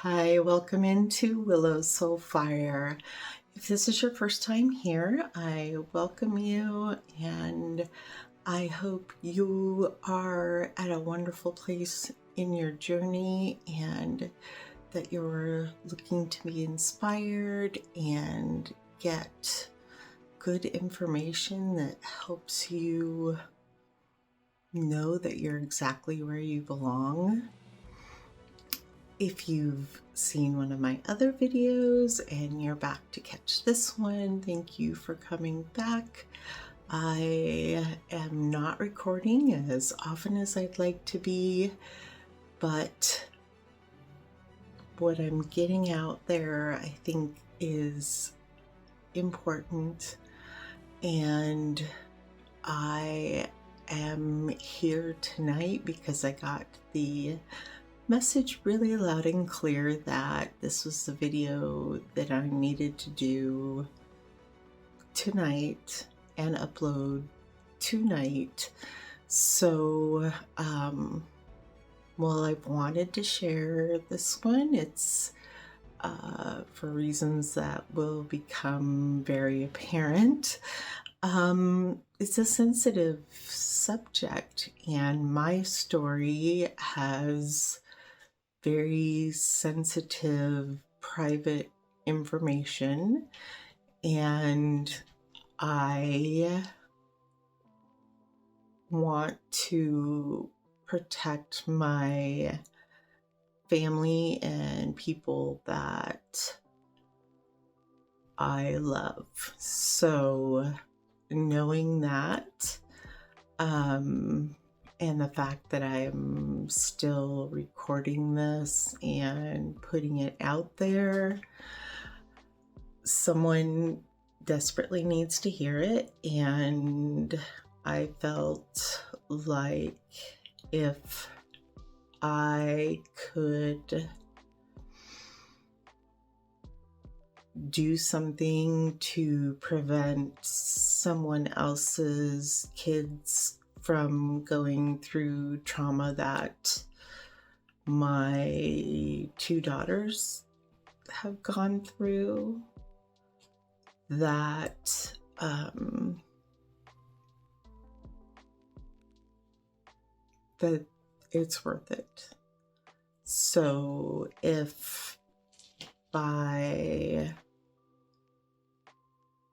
Hi, welcome into Willow Soul Fire. If this is your first time here, I welcome you and I hope you are at a wonderful place in your journey and that you're looking to be inspired and get good information that helps you know that you're exactly where you belong. If you've seen one of my other videos and you're back to catch this one, thank you for coming back. I am not recording as often as I'd like to be, but what I'm getting out there I think is important, and I am here tonight because I got the message really loud and clear that this was the video that I needed to do tonight and upload tonight. So while I've wanted to share this one, it's for reasons that will become very apparent. It's a sensitive subject, and my story has very sensitive, private information, and I want to protect my family and people that I love. So knowing that, and the fact that I'm still recording this and putting it out there, someone desperately needs to hear it, and I felt like if I could do something to prevent someone else's kids from going through trauma that my two daughters have gone through, that that it's worth it. So if by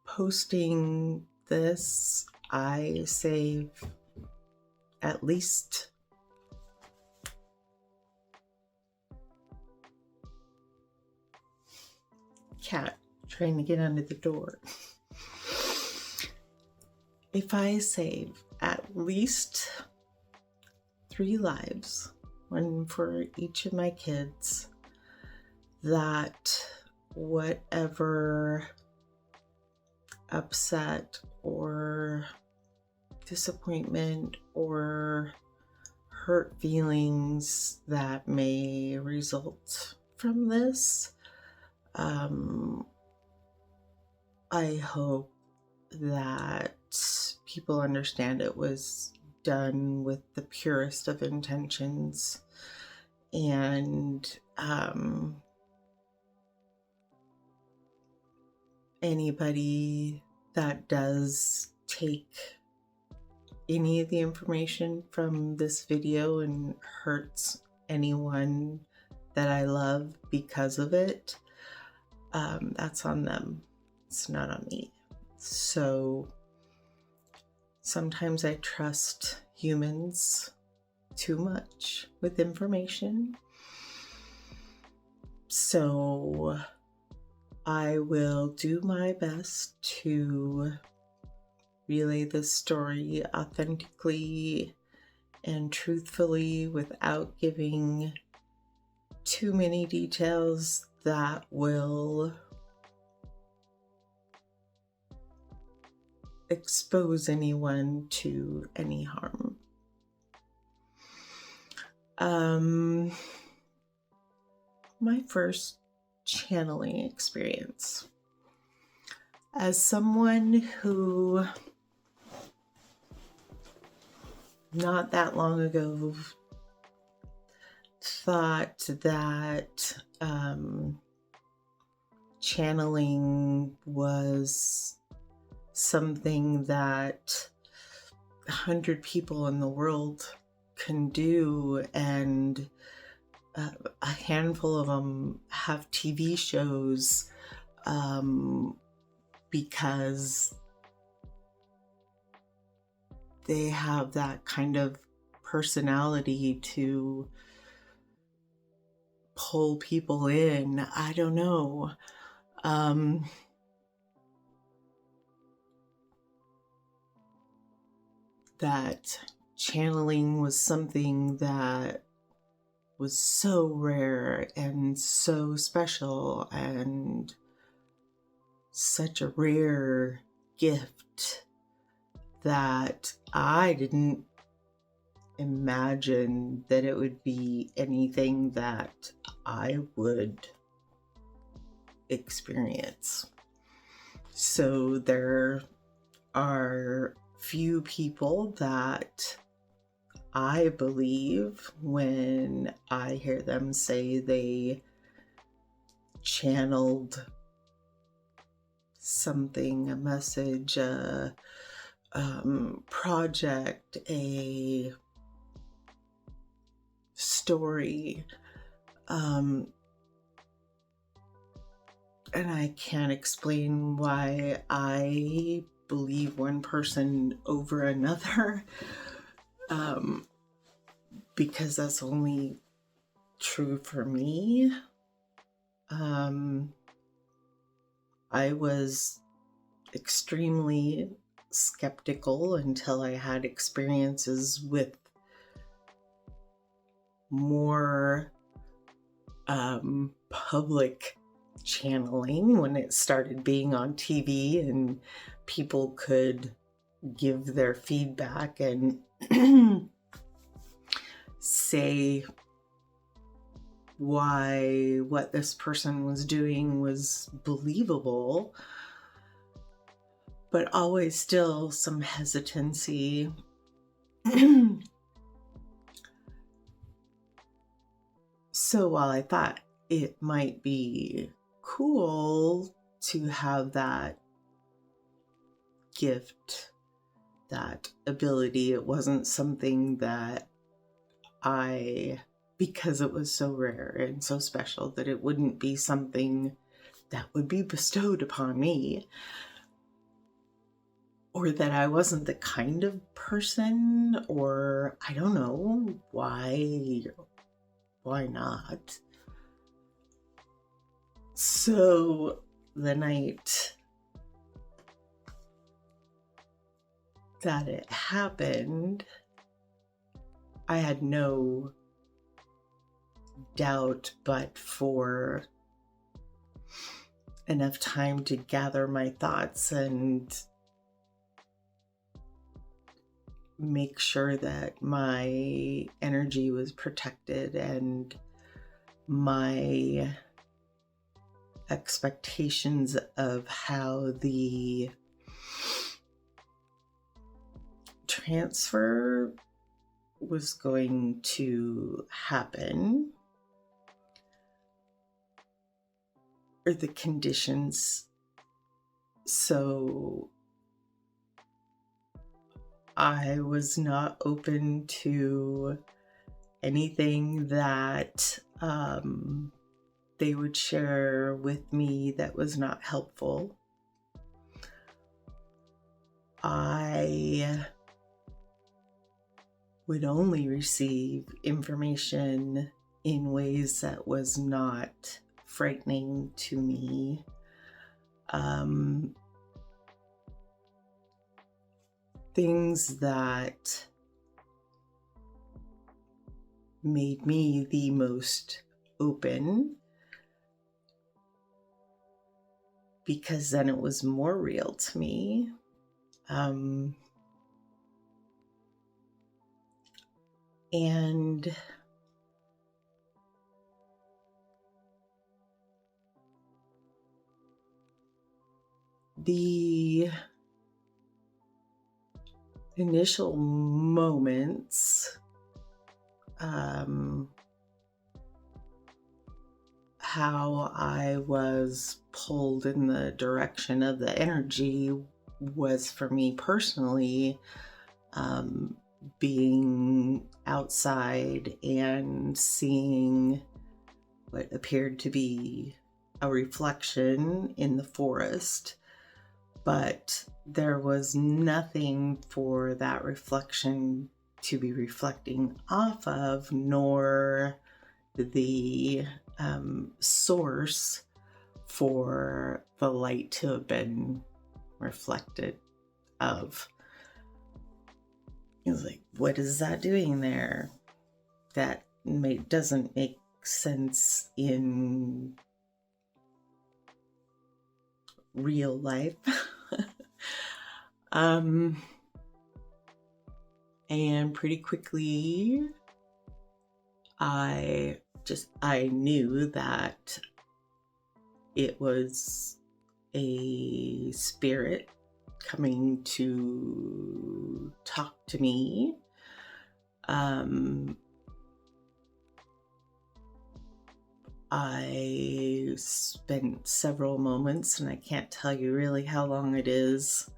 posting this I save at least cat trying to get under the door. If I save at least 3 lives, one for each of my kids, that whatever upset or disappointment or hurt feelings that may result from this, I hope that people understand it was done with the purest of intentions, and anybody that does take any of the information from this video and hurts anyone that I love because of it, that's on them. It's not on me. So sometimes I trust humans too much with information. So I will do my best to relay this story authentically and truthfully without giving too many details that will expose anyone to any harm. My first channeling experience. As someone who not that long ago thought that channeling was something that 100 people in the world can do, and a handful of them have TV shows because they have that kind of personality to pull people in. I don't know. That channeling was something that was so rare and so special and such a rare gift that I didn't imagine that it would be anything that I would experience. So there are few people that I believe when I hear them say they channeled something, a message, a project, a story, and I can't explain why I believe one person over another, because that's only true for me. I was extremely skeptical until I had experiences with more public channeling, when it started being on TV and people could give their feedback and say why what this person was doing was believable, but always still some hesitancy. So while I thought it might be cool to have that gift, that ability, it wasn't something that because it was so rare and so special, that it wouldn't be something that would be bestowed upon me, or that I wasn't the kind of person, or I don't know why not. So the night that it happened, I had no doubt, but for enough time to gather my thoughts and make sure that my energy was protected and my expectations of how the transfer was going to happen, or the conditions. So I was not open to anything that they would share with me that was not helpful. I would only receive information in ways that was not frightening to me. Things that made me the most open, because then it was more real to me. And the initial moments how I was pulled in the direction of the energy was, for me personally, being outside and seeing what appeared to be a reflection in the forest, but there was nothing for that reflection to be reflecting off of, nor the source for the light to have been reflected of. It was like, what is that doing there? That doesn't make sense in real life. And pretty quickly, I knew that it was a spirit coming to talk to me. I spent several moments, and I can't tell you really how long it is,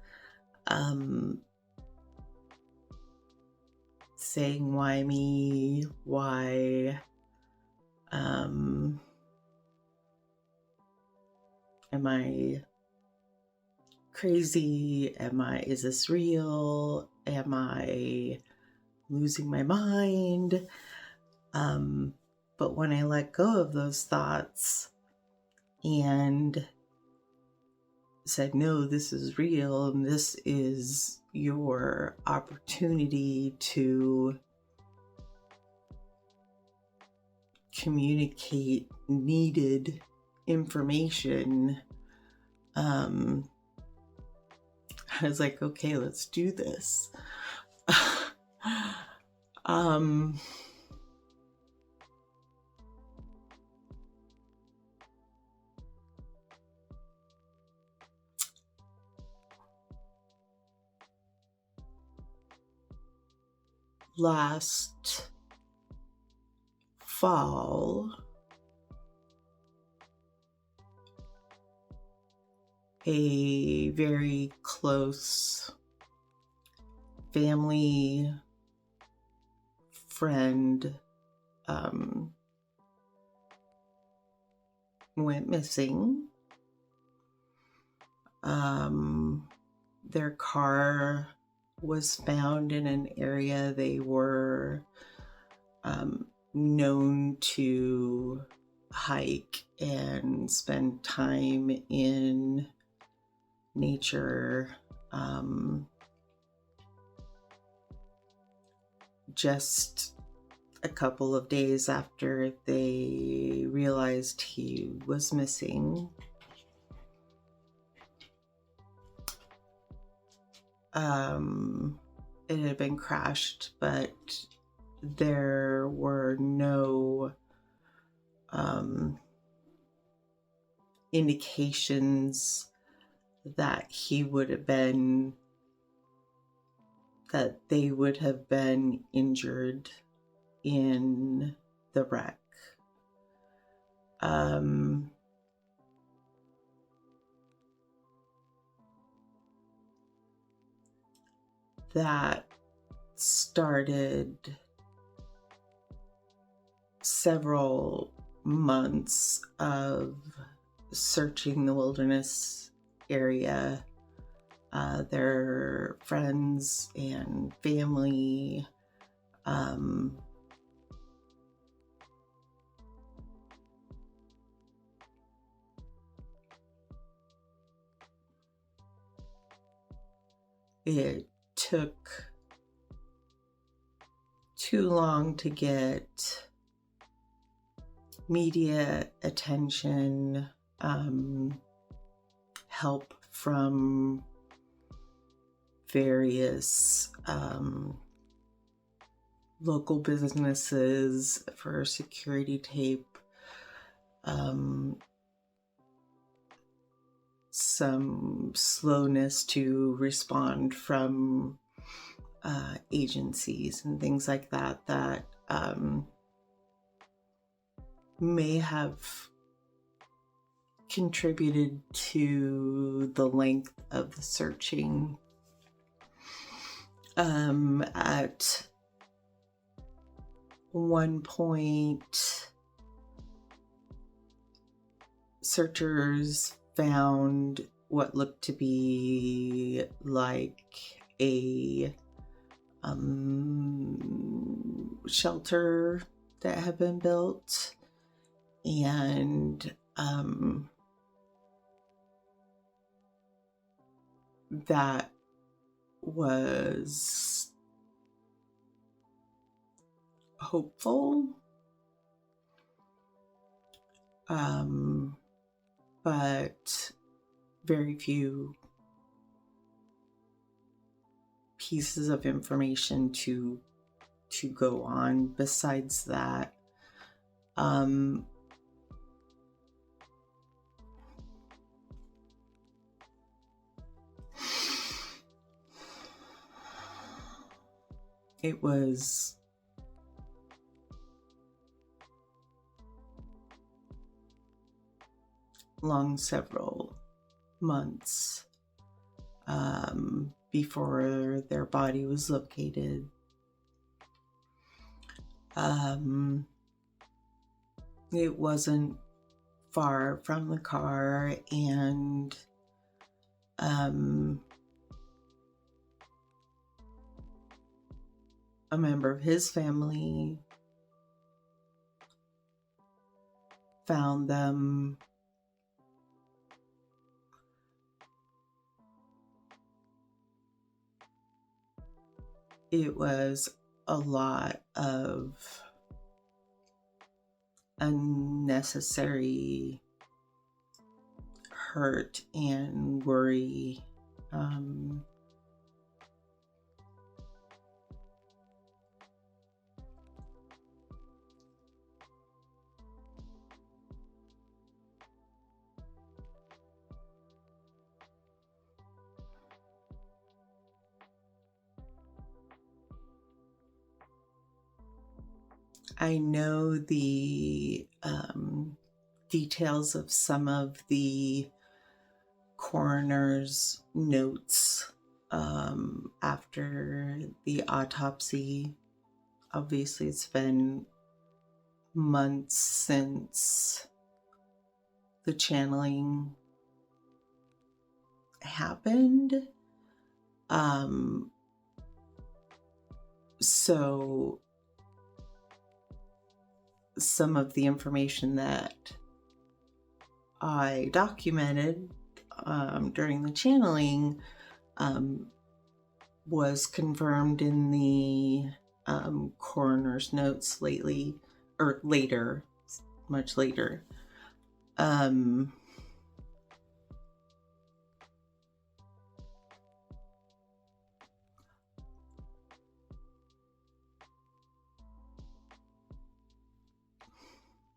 saying, why me? Why? Am I crazy? Is this real? Am I losing my mind? But when I let go of those thoughts and said, no, this is real, and this is your opportunity to communicate needed information, I was like, okay, let's do this. Last fall, a very close family friend went missing. Their car was found in an area they were known to hike and spend time in nature. Just a couple of days after they realized he was missing, it had been crashed, but there were no indications that they would have been injured in the wreck. That started several months of searching the wilderness area. Their friends and family, it took too long to get media attention, help from various local businesses for security tape, some slowness to respond from agencies and things like that may have contributed to the length of the searching. At one point, searchers found what looked to be like a shelter that had been built, and that was hopeful, but very few pieces of information to go on besides that. It was long several months before their body was located. It wasn't far from the car, and a member of his family found them it was a lot of unnecessary hurt and worry. I know the details of some of the coroner's notes after the autopsy. Obviously, it's been months since the channeling happened. So some of the information that I documented during the channeling was confirmed in the coroner's notes later, much later.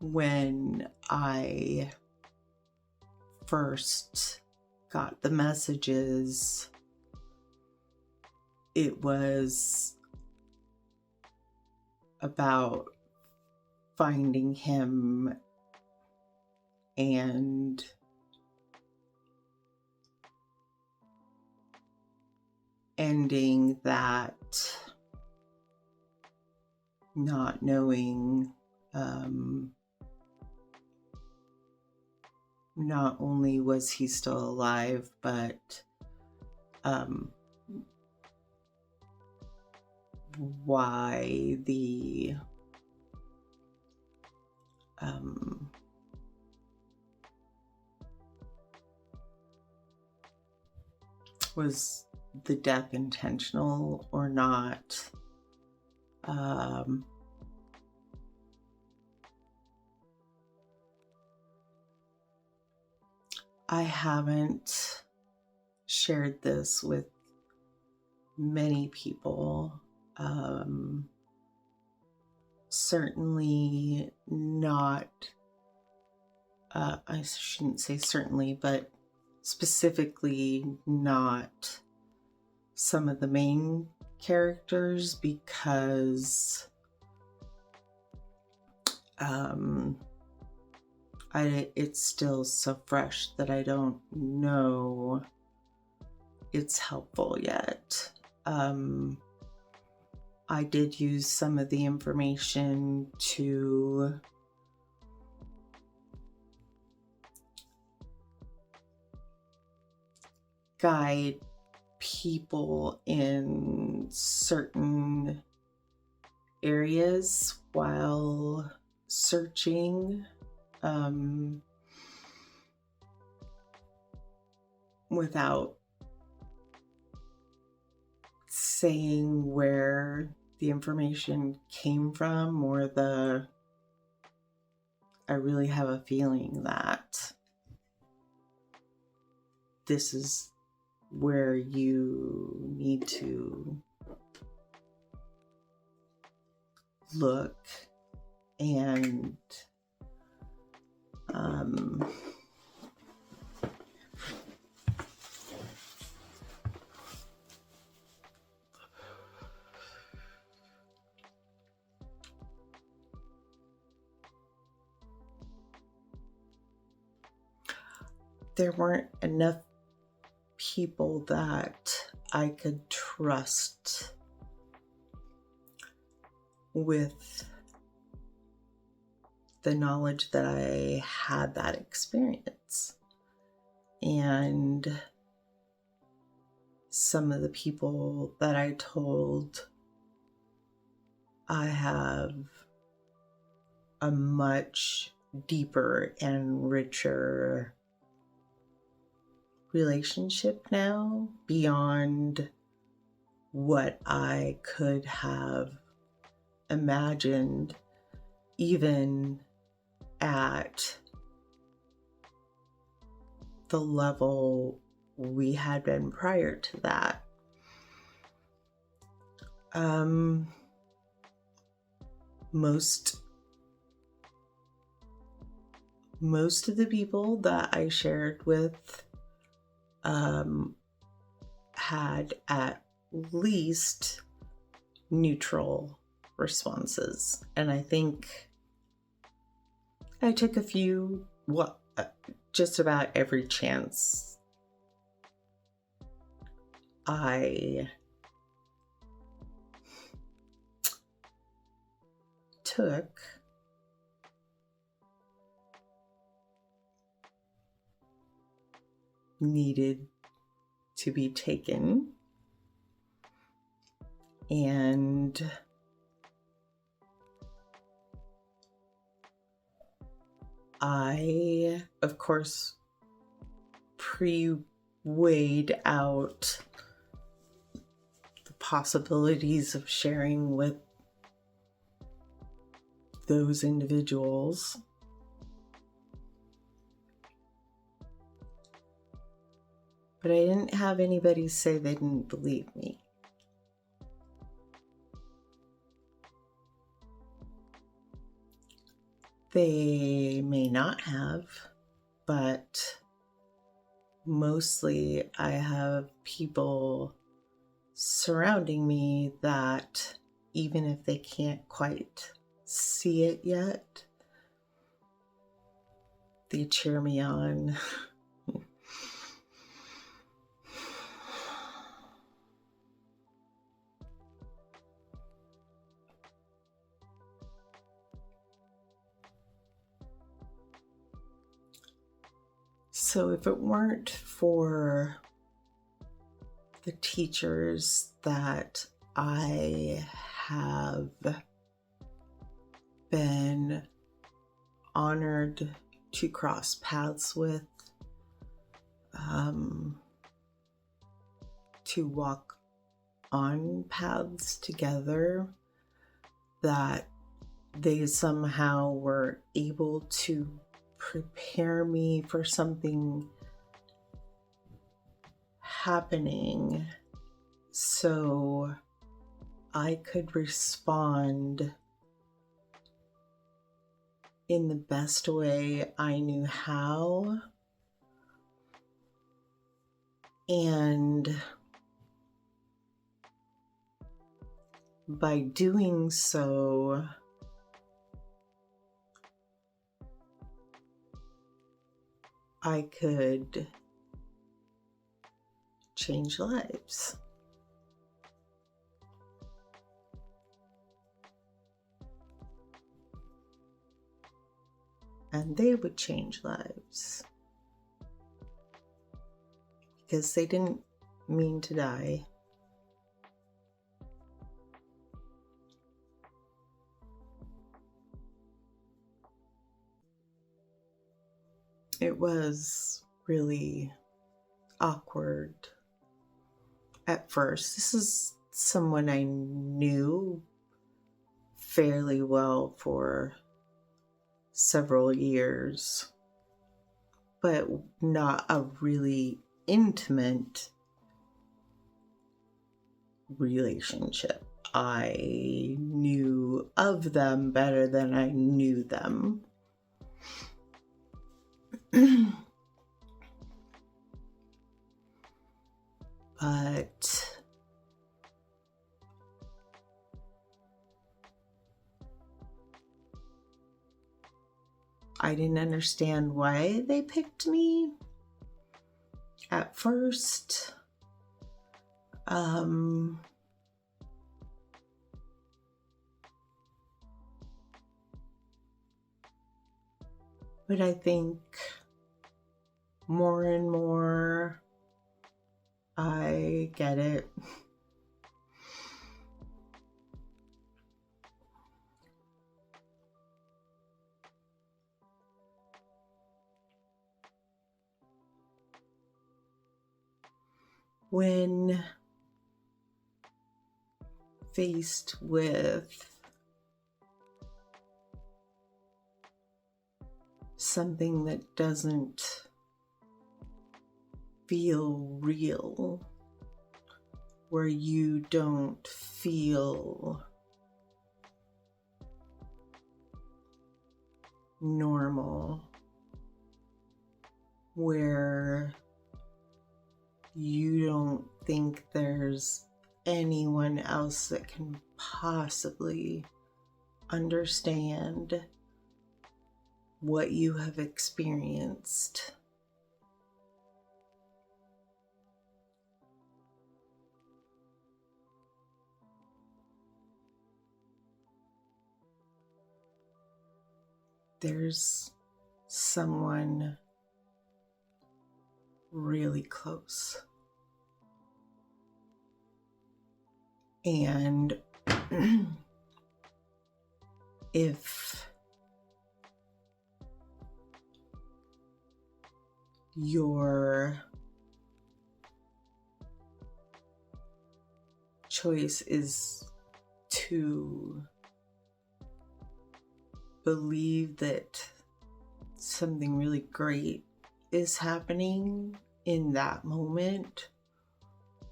When I first got the messages, it was about finding him and ending that not knowing. Not only was he still alive, but why the was the death intentional or not? I haven't shared this with many people. Certainly not, I shouldn't say certainly, but specifically not some of the main characters, because it's still so fresh that I don't know it's helpful yet. I did use some of the information to guide people in certain areas while searching, without saying where the information came from, or I really have a feeling that this is where you need to look and there weren't enough people that I could trust with the knowledge that I had that experience. And some of the people that I told, I have a much deeper and richer relationship now, beyond what I could have imagined, even at the level we had been prior to that. Most of the people that I shared with had at least neutral responses, and I think I took a few, just about every chance I took needed to be taken. And I, of course, weighed out the possibilities of sharing with those individuals. But I didn't have anybody say they didn't believe me. They may not have, but mostly I have people surrounding me that, even if they can't quite see it yet, they cheer me on. So if it weren't for the teachers that I have been honored to cross paths with, to walk on paths together, that they somehow were able to prepare me for something happening so I could respond in the best way I knew how. And by doing so, I could change lives. And they would change lives. Because they didn't mean to die. It was really awkward at first. This is someone I knew fairly well for several years, but not a really intimate relationship. I knew of them better than I knew them. But I didn't understand why they picked me at first. But I think more and more I get it. When faced with something that doesn't feel real, where you don't feel normal, where you don't think there's anyone else that can possibly understand what you have experienced. There's someone really close. And if your choice is to believe that something really great is happening in that moment,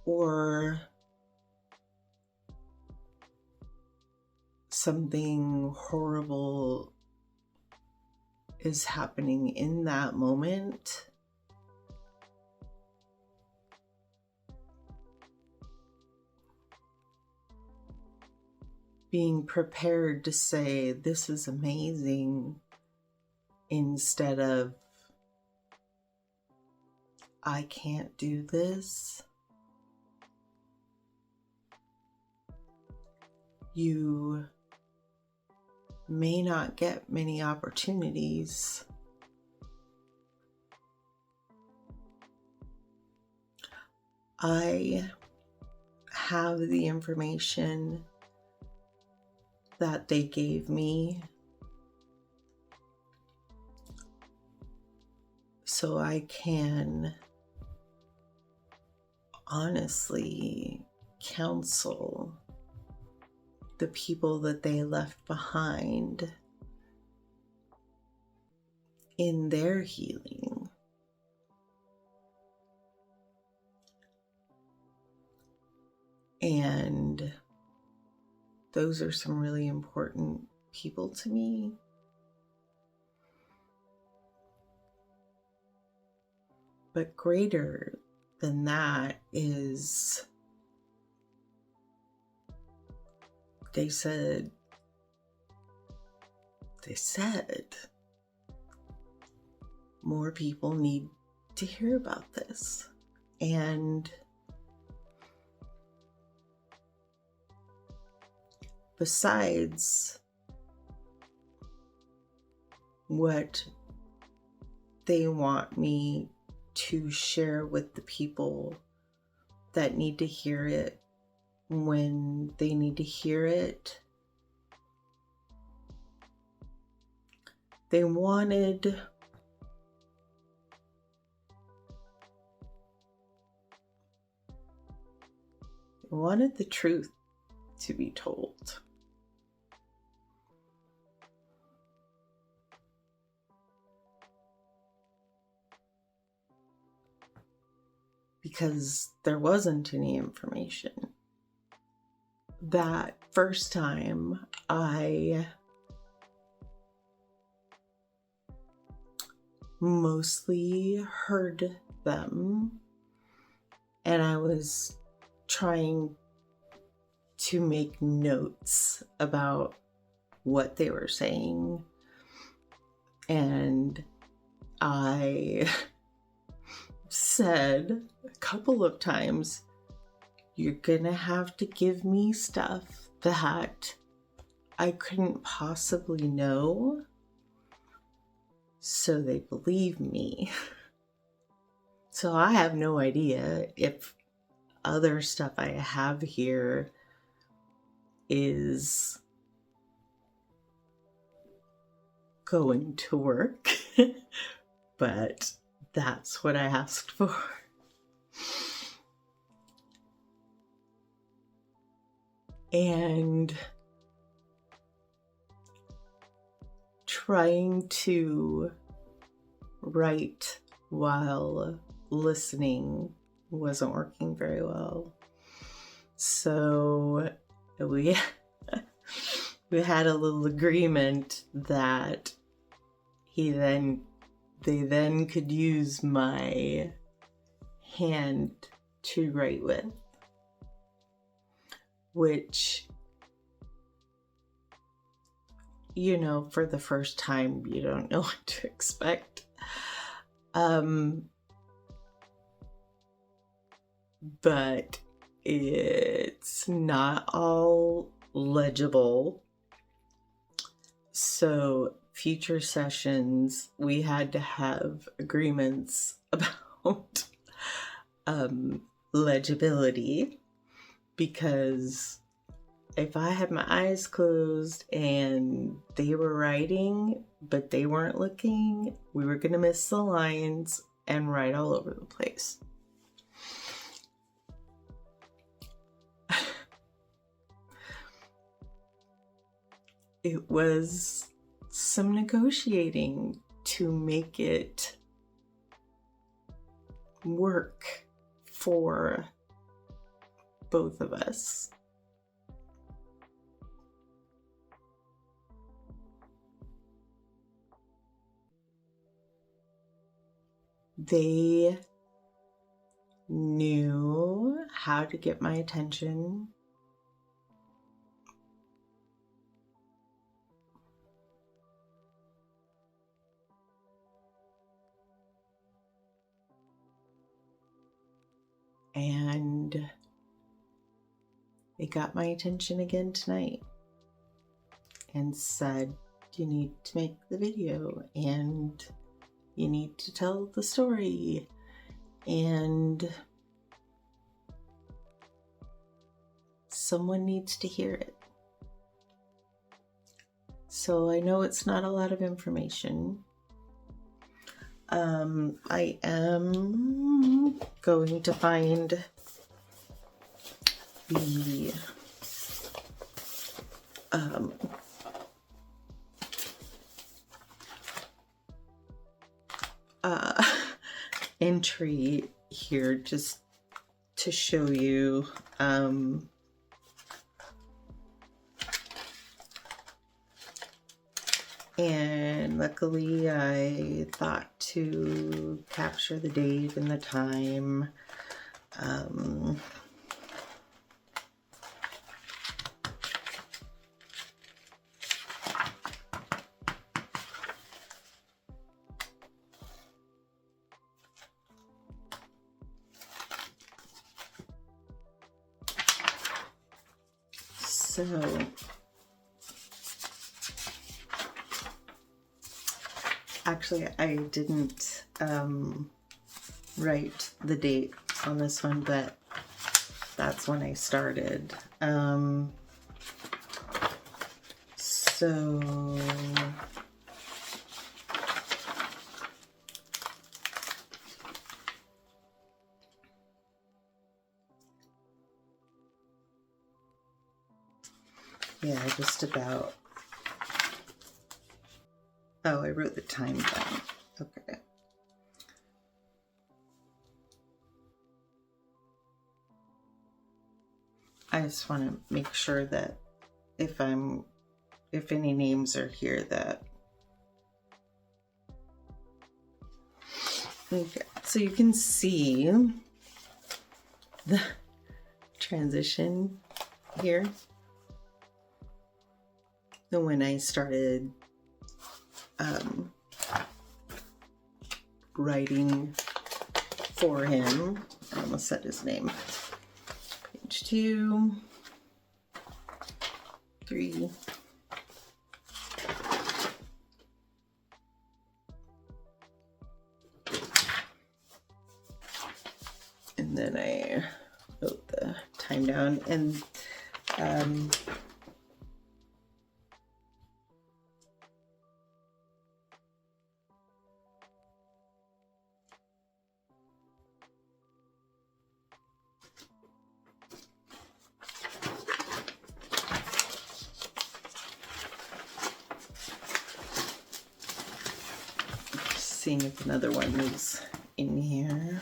or something horrible is happening in that moment, being prepared to say, this is amazing, instead of, I can't do this. You may not get many opportunities. I have the information that they gave me, so I can honestly counsel the people that they left behind in their healing. And those are some really important people to me. But greater than that is, they said, more people need to hear about this. And besides what they want me to share with the people that need to hear it when they need to hear it, they wanted the truth to be told. Because there wasn't any information. That first time I mostly heard them, and I was trying to make notes about what they were saying, and I said a couple of times, you're gonna have to give me stuff that I couldn't possibly know, so they believe me. So I have no idea if other stuff I have here is going to work, but that's what I asked for. And trying to write while listening wasn't working very well. So we had a little agreement that they then could use my hand to write with, which, you know, for the first time, you don't know what to expect. But it's not all legible. So future sessions, we had to have agreements about legibility, because if I had my eyes closed and they were writing but they weren't looking, we were going to miss the lines and write all over the place. It was some negotiating to make it work for both of us. They knew how to get my attention. And they got my attention again tonight and said, you need to make the video and you need to tell the story, and someone needs to hear it. So I know it's not a lot of information. I am going to find the entry here just to show you. And luckily I thought to capture the date and the time. So actually, I didn't write the date on this one, but that's when I started. So yeah, just about. Oh, I wrote the time down. Okay. I just want to make sure that if any names are here that. Okay, so you can see the transition here. So when I started writing for him, I almost said his name. Page 2, 3. And then I wrote the time down, and seeing if another one is in here.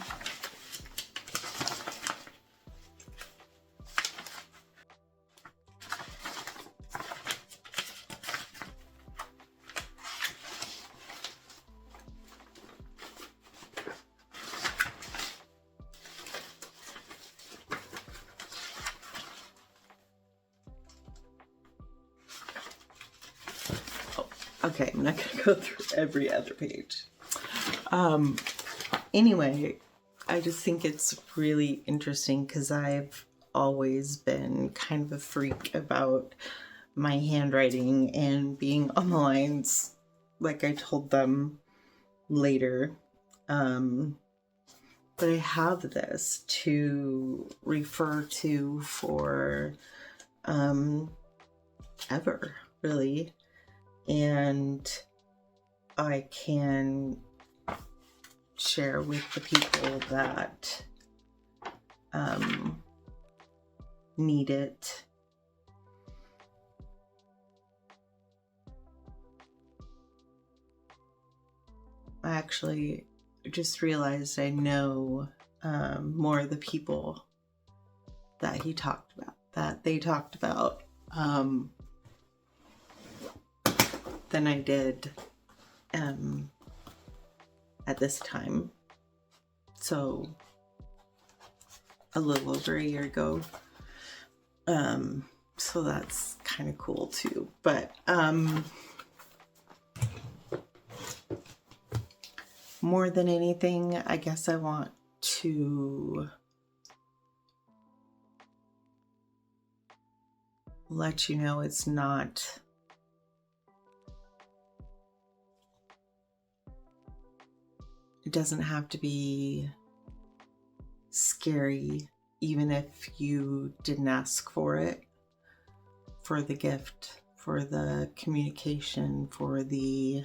Okay, I'm not gonna go through every other page. Anyway, I just think it's really interesting because I've always been kind of a freak about my handwriting and being on the lines, like I told them later. But I have this to refer to for ever, really. And I can share with the people that need it. I actually just realized I know more of the people that he talked about, that they talked about, than I did at this time. So a little over a year ago. So that's kind of cool too. But more than anything, I guess I want to let you know it's not it doesn't have to be scary, even if you didn't ask for it, for the gift, for the communication, for the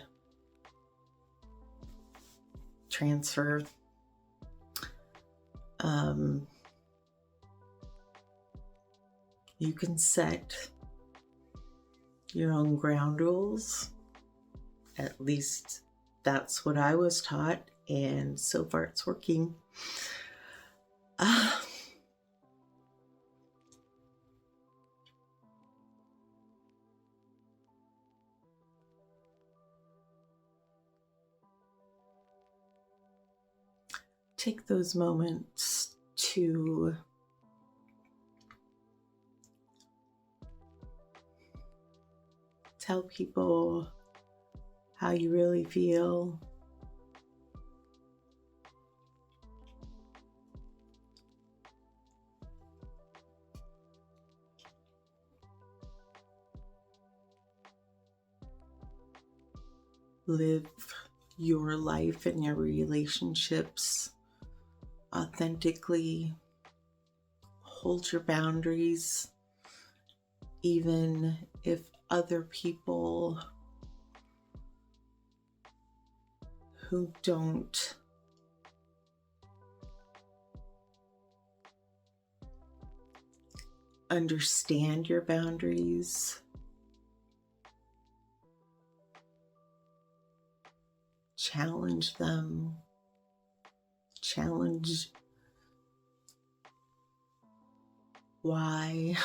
transfer. You can set your own ground rules. At least that's what I was taught, and so far it's working. Take those moments to tell people how you really feel. live your life and your relationships authentically. Hold your boundaries, even if other people who don't understand your boundaries. Challenge them. Challenge why.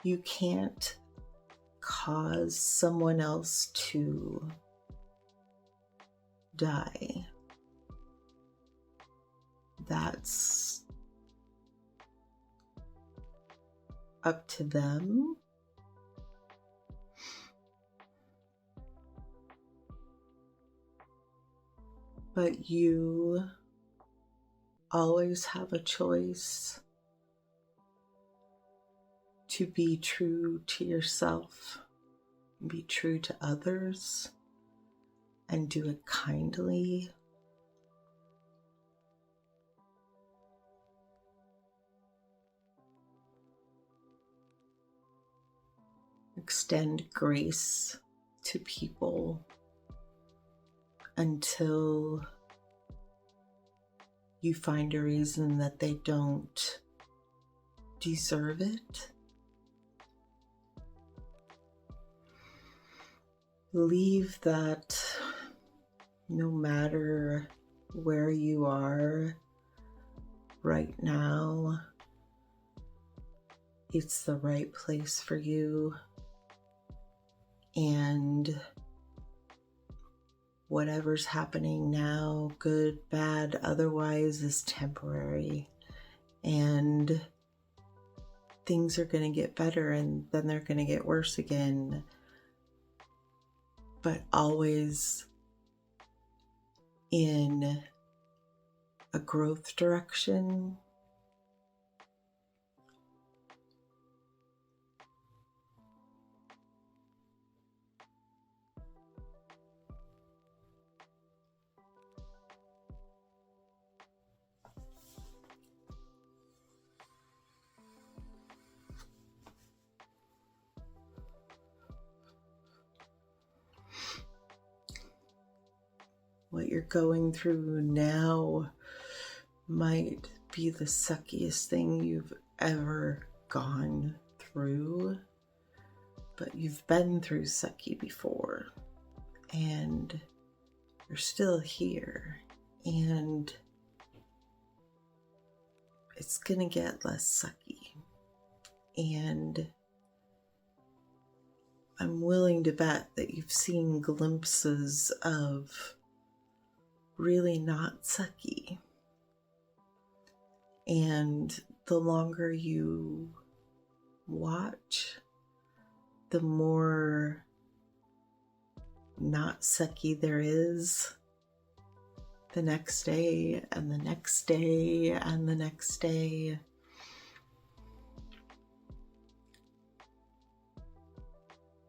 You can't cause someone else to die. That's up to them. But you always have a choice to be true to yourself, be true to others, and do it kindly. Extend grace to people until you find a reason that they don't deserve it. Believe that no matter where you are right now, it's the right place for you, and whatever's happening now, good, bad, otherwise, is temporary, and things are going to get better and then they're going to get worse again, but always in a growth direction. What you're going through now might be the suckiest thing you've ever gone through, but you've been through sucky before, and you're still here, and it's gonna get less sucky. And I'm willing to bet that you've seen glimpses of really not sucky. And the longer you watch, the more not sucky there is the next day and the next day and the next day.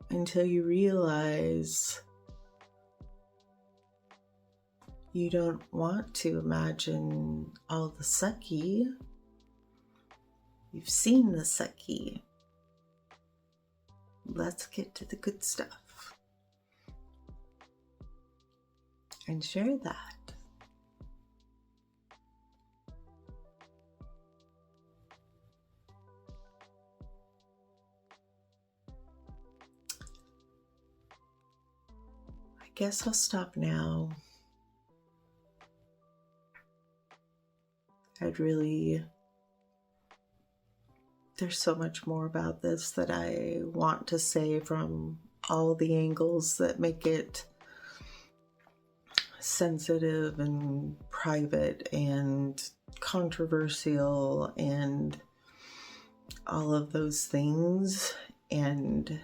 Until you realize you don't want to imagine all the sucky. You've seen the sucky. Let's get to the good stuff and share that. I guess I'll stop now. There's so much more about this that I want to say from all the angles that make it sensitive and private and controversial and all of those things. And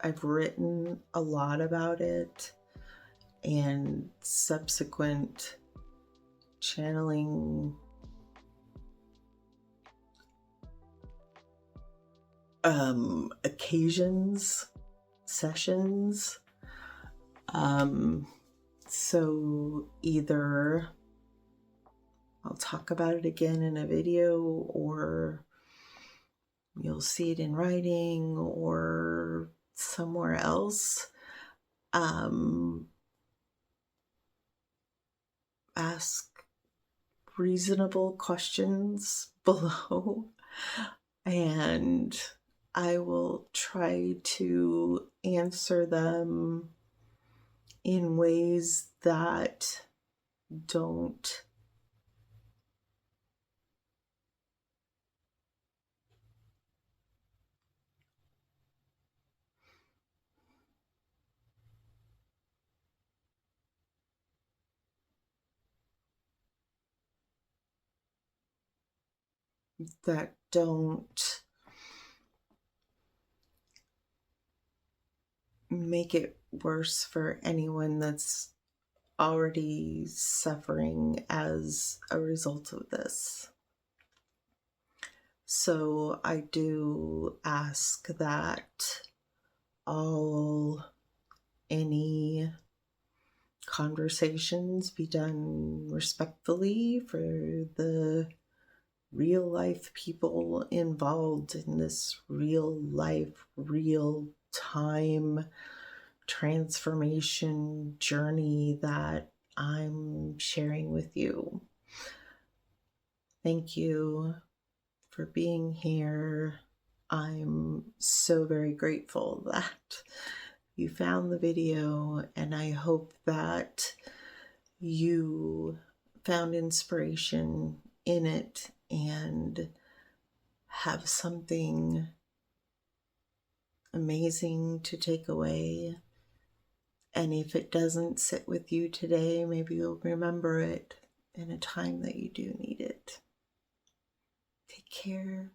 I've written a lot about it, and subsequent channeling occasions, sessions. So either I'll talk about it again in a video, or you'll see it in writing or somewhere else. Ask reasonable questions below, and I will try to answer them in ways that don't make it worse for anyone that's already suffering as a result of this. So I do ask that any conversations be done respectfully for the real life people involved in this real life, real time transformation journey that I'm sharing with you. Thank you for being here. I'm so very grateful that you found the video, and I hope that you found inspiration in it and have something amazing to take away. And if it doesn't sit with you today, maybe you'll remember it in a time that you do need it. Take care.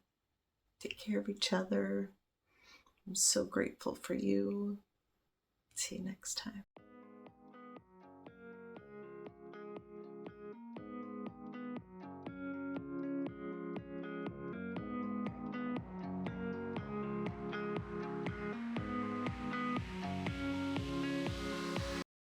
Take care of each other. I'm so grateful for you. See you next time.